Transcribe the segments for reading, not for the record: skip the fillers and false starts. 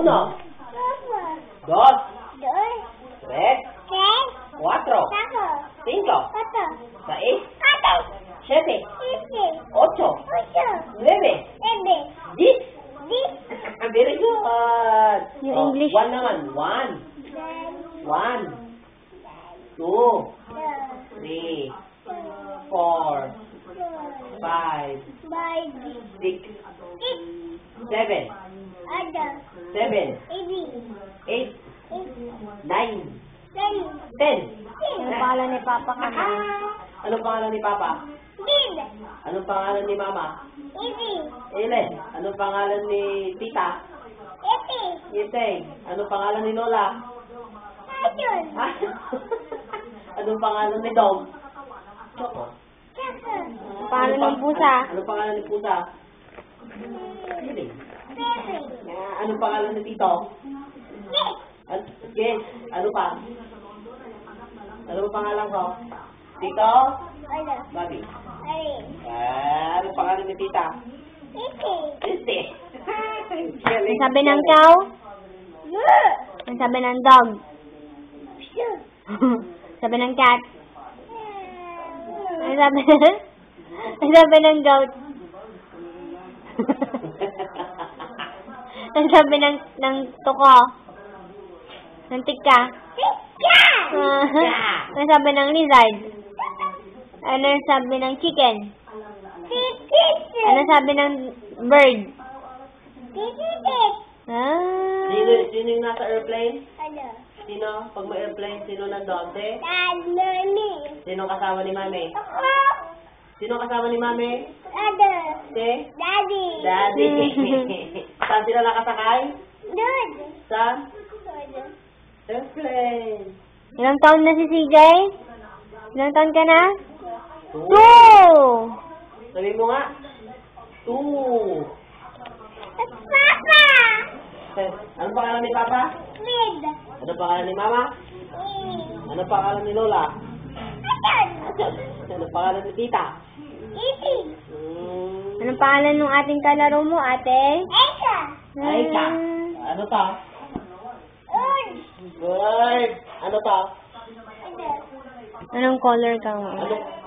Uno, dos, tres, cuatro, cinco, seis, siete, ocho, nueve, 10. Very good. Yung English. One naman. One, two, three, four, five, six, seven, eight, nine, 10. Anong pangalan ni Papa kami? Anong pangalan ni Papa? Anong pangalan ni Mama? Ellen. Anong pangalan ni Tita? Iteng. Anong pangalan ni Lola? Anong pangalan ni Dog? Choco. Pangalan ng pusa? Anong pangalan ni Pusa? Piling. Anong pangalan ni Tito? Yes. Ano pa? Ano pangalan ko? Tito? Bobby. Anong pangalan ni Tita? Iste. Ang sabi ng cow? Ang sabi ng dog? Sabi ng cat? Ang sabi ng goat? Ang sabi ng tuko? Ng tika? Ang sabi ng lizard? Ano sabi ng chicken? Ano sabi ng bird? Sino yung nasa airplane? Sino? Pag may airplane, sino nandun? Sino kasama ni Mami? Sino kasama ni Mami? Si? Daddy. Saan sila nakasakay? Saan? Airplane. Ilang taon na si CJ? Ilang taon ka na? 2! Sabi mo nga. 2. Ano pangalan ni Papa? Ano pangalan ni Mama? Ano pangalan ni Lola? Ano pangalan ni Tita? Anong pangalan ng ating kalaro mo, ate? Aika. Ano to? Bird. Ano to? Anong color ka mo?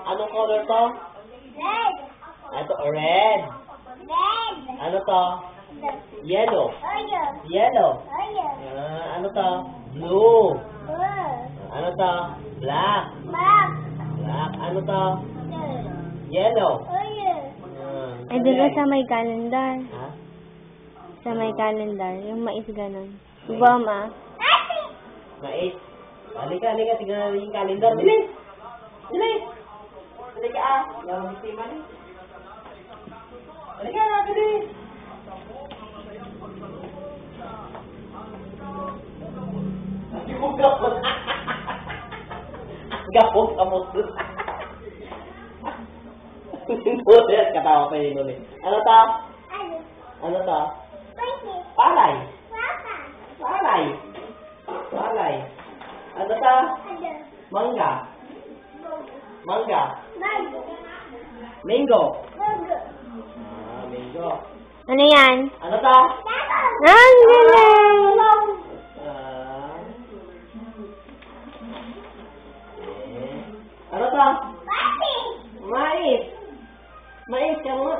Anong color to? Ito, red. Ano to? Yellow. Ano to? Blue. Ano to? Black. Ano to? Yellow. Ay, doon sa may calendar. Ha? Sa may calendar. Yung mais ganon. Diba, ma? Mais. Halika. Tignan natin yung calendar. Bilis! Halika ah. Yung mistima ni. Halika na, bilis! Gapos kamot doon. Katawa pa yun ulit. Ano to? Palay. Ano to? Mangga. Mango. Mango. Ano yan? Ano to? Ang galing! Ano to? Mais ka mo.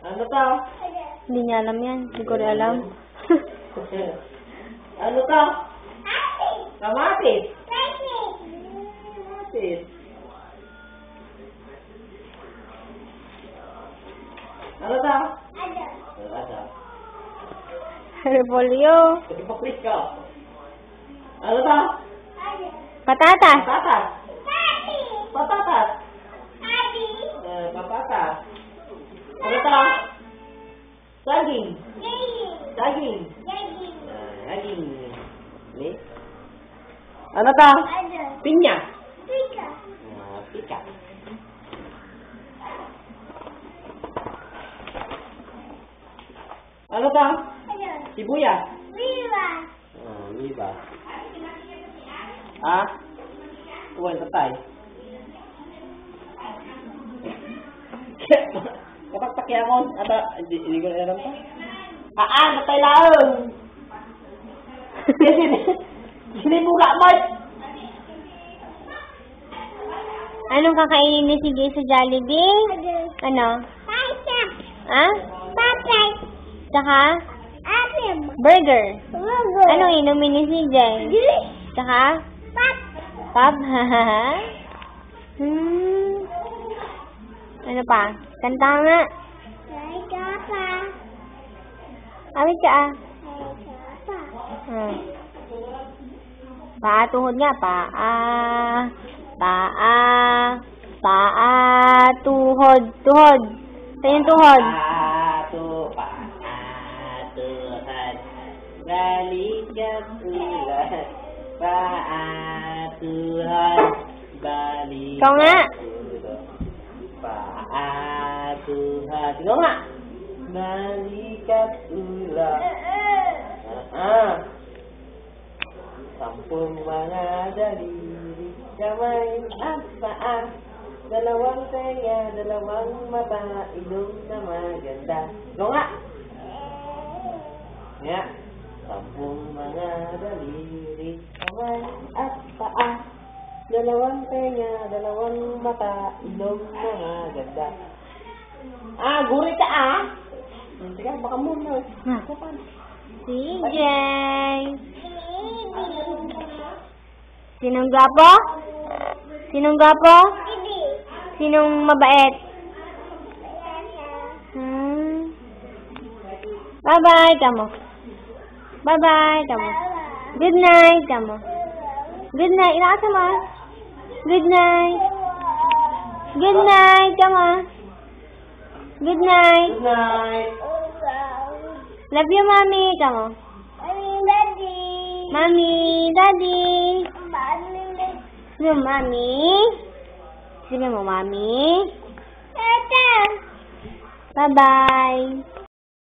Ano to? Hindi niya alam yan. Hindi ko rin alam. Ano to? Kamatis. Ano to? Repolyo. Hipokrit ka. Ano to? Patatas. Patatas. Patatas. Ano to? Saging. Ano to? Pinya. Pika. Ano to? Sibuyas. Viva. Tuwan tatay. Kapak kaya mo, hindi ko na alam pa. Natay laong. Sinimula mo. Anong kakainin ni CJ sa Jollibee? Ano? Ha? Tsaka? Burger. Anong inumin ni CJ? Tsaka? Pop. Ano pa? Kanta nga. Awit ka Paa, tuhod nga. Paa, tuhod. Saan yung tuhod? Tuhod. Balikat ulat. Paa, tuhod. Balikat. Ikaw nga. Paa, tuhod. Ikaw nga. Balikat ulat. Sampung mga daliri, kamay at paa, dalawang tenga, dalawang mata, ilong na maganda. Ikaw nga. Nga. Sampung mga daliri, kamay at paa, dalawang tenga, dalawang mata, ilong na maganda. Guri ka Sige, baka muna. CJ. Sinong gwapo? Sinong mabait? Bye-bye, kamo. Good night, kamo. Good night. Inakasa mo. Good night. Kamo. Good night. Good night. Love you, Mommy. Kamo. Mommy, Daddy. Sabi mo, Mommy. Bye-bye.